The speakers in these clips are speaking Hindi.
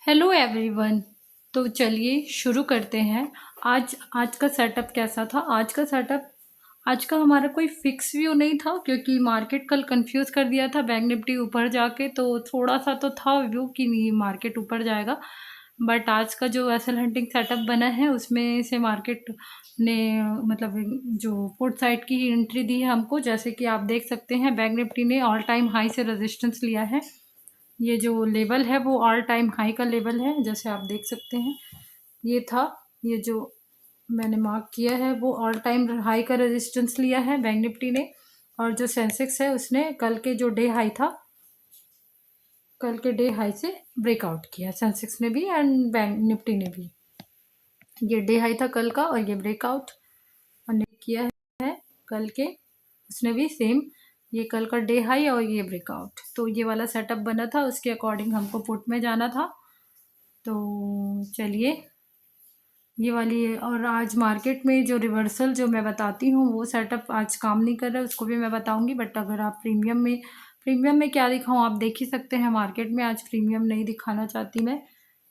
Hello everyone. तो चलिए शुरू करते हैं। आज आज का सेटअप कैसा था? आज का हमारा कोई फिक्स व्यू नहीं था क्योंकि मार्केट कल कंफ्यूज कर दिया था बैंक निफ्टी ऊपर जाके, तो थोड़ा सा तो था व्यू कि नहीं मार्केट ऊपर जाएगा। बट आज का जो एसएल हंटिंग सेटअप बना है उसमें से मार्केट ने मतलब जो पुट साइड की एंट्री दी है हमको, जैसे कि आप देख सकते हैं बैंक निफ्टी ने ऑल टाइम हाई से रेजिस्टेंस लिया है। ये जो लेवल है वो ऑल टाइम हाई का लेवल है, जैसे आप देख सकते हैं। ये था, ये जो मैंने मार्क किया है वो ऑल टाइम हाई का रेजिस्टेंस लिया है बैंक निफ्टी ने। और जो सेंसेक्स है उसने कल के जो डे हाई था, कल के डे हाई से ब्रेकआउट किया सेंसेक्स ने भी एंड बैंक निफ्टी ने भी। ये डे हाई था कल का और ये ब्रेकआउट हमने किया है कल के, उसने भी सेम। ये कल का डे हाई और ये ब्रेकआउट, तो ये वाला सेटअप बना था, उसके अकॉर्डिंग हमको पुट में जाना था। तो चलिए ये वाली है। और आज मार्केट में जो रिवर्सल जो मैं बताती हूँ वो सेटअप आज काम नहीं कर रहा है, उसको भी मैं बताऊंगी। बट अगर आप प्रीमियम में क्या दिखाऊँ, आप देख ही सकते हैं। मार्केट में आज प्रीमियम नहीं दिखाना चाहती मैं,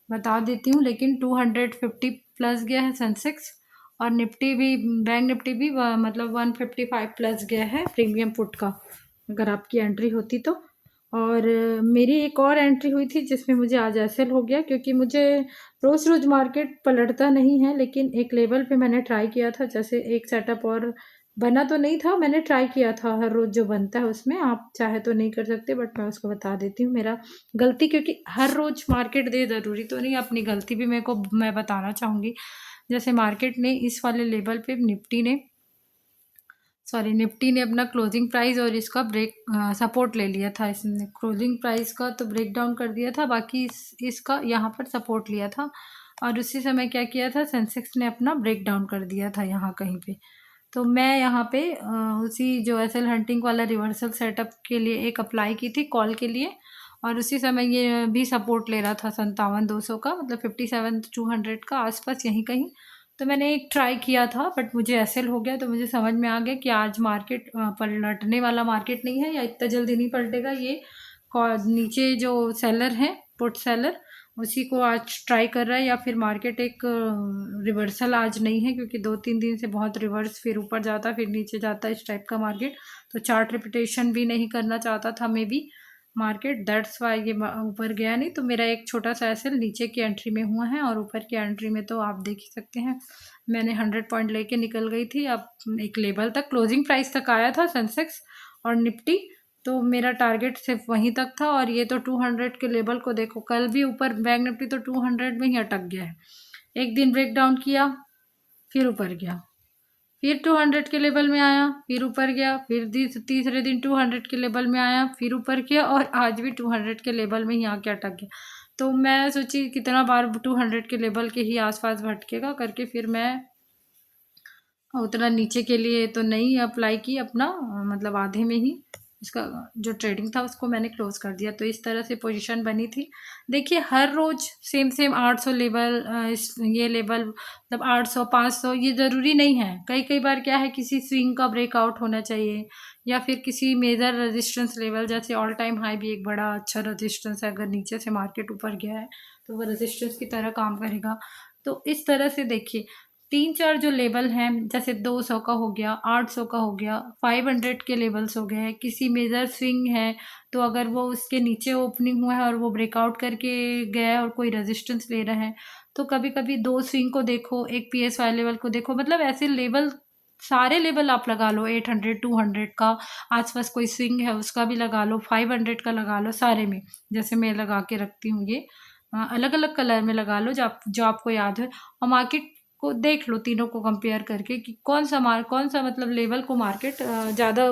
बता देती हूँ। लेकिन 250 प्लस गया है सेंसेक्स, और निफ्टी भी, बैंक निफ्टी भी मतलब 155 प्लस गया है प्रीमियम पुट का, अगर आपकी एंट्री होती तो। और मेरी एक और एंट्री हुई थी जिसमें मुझे आज एसएल हो गया, क्योंकि मुझे रोज़ रोज़ मार्केट पलटता नहीं है। लेकिन एक लेवल पे मैंने ट्राई किया था, जैसे एक सेटअप और बना तो नहीं था, मैंने ट्राई किया था। हर रोज़ जो बनता है उसमें आप चाहे तो नहीं कर सकते, बट मैं उसको बता देती हूँ मेरा गलती, क्योंकि हर रोज़ मार्केट दे ज़रूरी तो नहीं, अपनी गलती भी मेरे को मैं बताना चाहूँगी। जैसे मार्केट ने इस वाले लेवल पे निफ्टी ने अपना क्लोजिंग प्राइस और इसका सपोर्ट ले लिया था। इसने क्लोजिंग प्राइस का तो ब्रेक डाउन कर दिया था, बाकी इसका यहाँ पर सपोर्ट लिया था। और उसी समय क्या किया था, सेंसेक्स ने अपना ब्रेक डाउन कर दिया था यहाँ कहीं पे। तो मैं यहाँ पे उसी जो एसएल हंटिंग वाला रिवर्सल सेटअप के लिए एक अप्लाई की थी कॉल के लिए। और उसी समय ये भी सपोर्ट ले रहा था 57,200 का, मतलब 57,200 का आसपास यहीं कहीं। तो मैंने एक ट्राई किया था, बट मुझे एसएल हो गया। तो मुझे समझ में आ गया कि आज मार्केट पलटने वाला मार्केट नहीं है, या इतना जल्दी नहीं पलटेगा। ये नीचे जो सेलर हैं, पुट सेलर, उसी को आज ट्राई कर रहा है। या फिर मार्केट एक रिवर्सल आज नहीं है, क्योंकि 2-3 दिन से बहुत रिवर्स, फिर ऊपर जाता फिर नीचे जाता इस टाइप का मार्केट। तो चार्ट रिपीटेशन भी नहीं करना चाहता था may be market, that's why ये ऊपर गया नहीं। तो मेरा एक छोटा सा एसएल नीचे की एंट्री में हुआ है, और ऊपर की एंट्री में तो आप देख ही सकते हैं मैंने 100 पॉइंट लेके निकल गई थी। अब एक लेवल तक, क्लोजिंग प्राइस तक आया था सेंसेक्स और निफ्टी, तो मेरा टारगेट सिर्फ वहीं तक था। और ये तो 200 के लेवल को देखो, कल भी ऊपर बैंक निफ्टी तो 200 में ही अटक गया है। एक दिन ब्रेक डाउन किया, फिर ऊपर गया, फिर 200 के लेवल में आया, फिर ऊपर गया, फिर तीसरे दिन 200 के लेवल में आया, फिर ऊपर किया, और आज भी 200 के लेवल में ही आके अटक गया। तो मैं सोची कितना बार 200 के लेवल के ही आसपास भटकेगा करके, फिर मैं उतना नीचे के लिए तो नहीं अप्लाई की अपना, मतलब आधे में ही इसका जो ट्रेडिंग था उसको मैंने क्लोज कर दिया। तो इस तरह से पोजीशन बनी थी। देखिए हर रोज सेम सेम 800 लेवल, ये लेवल मतलब 800 500 ये ज़रूरी नहीं है। कई कई बार क्या है, किसी स्विंग का ब्रेकआउट होना चाहिए, या फिर किसी मेजर रेजिस्टेंस लेवल, जैसे ऑल टाइम हाई भी एक बड़ा अच्छा रेजिस्टेंस है। अगर नीचे से मार्केट ऊपर गया है तो वो रेजिस्टेंस की तरह काम करेगा। तो इस तरह से देखिए 3-4 जो लेवल हैं, जैसे 200 का हो गया, 800 का हो गया, 500 के लेवल्स हो गए हैं, किसी मेजर स्विंग है, तो अगर वो उसके नीचे ओपनिंग हुआ है और वो ब्रेकआउट करके गया है और कोई रेजिस्टेंस ले रहा है, तो कभी कभी दो स्विंग को देखो, एक पीएसवाई लेवल को देखो, मतलब ऐसे लेवल सारे लेवल आप लगा लो। 800 200 का आसपास कोई स्विंग है उसका भी लगा लो, 500 का लगा लो, सारे में जैसे मैं लगा के रखती हूँ ये अलग अलग कलर में लगा लो, जो आपको याद है। और मार्केट को देख लो, तीनों को कंपेयर करके कि कौन सा मतलब लेवल को मार्केट ज़्यादा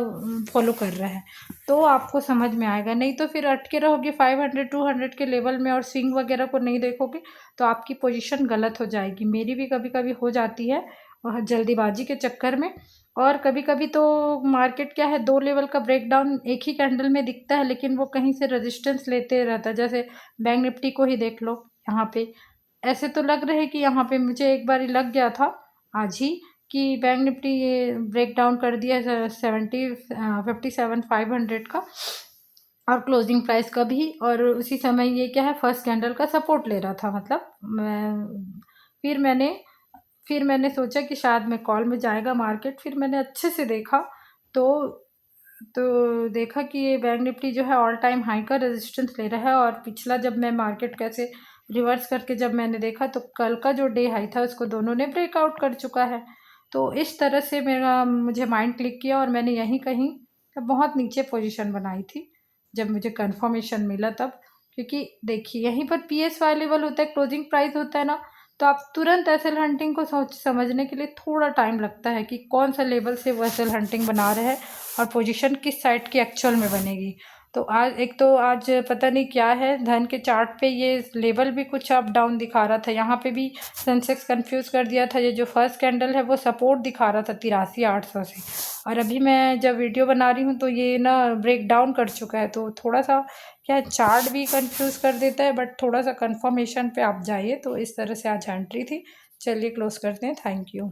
फॉलो कर रहा है, तो आपको समझ में आएगा। नहीं तो फिर अटके रहोगे 500 200 के लेवल में और स्विंग वगैरह को नहीं देखोगे, तो आपकी पोजीशन गलत हो जाएगी। मेरी भी कभी कभी हो जाती है और जल्दीबाजी के चक्कर में। और कभी कभी तो मार्केट क्या है, दो लेवल का ब्रेकडाउन एक ही कैंडल में दिखता है, लेकिन वो कहीं से रेजिस्टेंस लेते रहता है। जैसे बैंक निफ्टी को ही देख लो, यहाँ पे ऐसे तो लग रहे कि यहाँ पे मुझे एक बार लग गया था आज ही कि बैंक निफ्टी ये ब्रेक डाउन कर दिया 57 500 का। और क्लोजिंग प्राइस का भी। और उसी समय ये क्या है, फर्स्ट कैंडल का सपोर्ट ले रहा था, मतलब फिर मैंने सोचा कि शायद मैं कॉल में जाएगा मार्केट। फिर मैंने अच्छे से देखा तो देखा कि ये बैंक निफ्टी जो है ऑल टाइम हाई का रेजिस्टेंस ले रहा है। और पिछला जब मैं मार्केट कैसे रिवर्स करके जब मैंने देखा तो कल का जो डे हाई था उसको दोनों ने ब्रेकआउट कर चुका है। तो इस तरह से मुझे माइंड क्लिक किया और मैंने यहीं कहीं बहुत नीचे पोजीशन बनाई थी जब मुझे कंफर्मेशन मिला तब। क्योंकि देखिए यहीं पर पीएस वाई लेवल होता है, क्लोजिंग प्राइस होता है ना, तो आप तुरंत एसएल हंटिंग को समझने के लिए थोड़ा टाइम लगता है कि कौन सा लेवल से वो एसएल हंटिंग बना रहे हैं और पोजीशन किस साइड की एक्चुअल में बनेगी। तो आज पता नहीं क्या है, धन के चार्ट पे ये लेवल भी कुछ अप डाउन दिखा रहा था। यहाँ पे भी सेंसेक्स कंफ्यूज कर दिया था। ये जो फर्स्ट कैंडल है वो सपोर्ट दिखा रहा था 83,800 से, और अभी मैं जब वीडियो बना रही हूँ तो ये ना ब्रेक डाउन कर चुका है। तो थोड़ा सा क्या है, चार्ट भी कंफ्यूज कर देता है, बट थोड़ा सा कंफर्मेशन पे आप जाइए। तो इस तरह से आज एंट्री थी। चलिए क्लोज करते हैं। Thank you.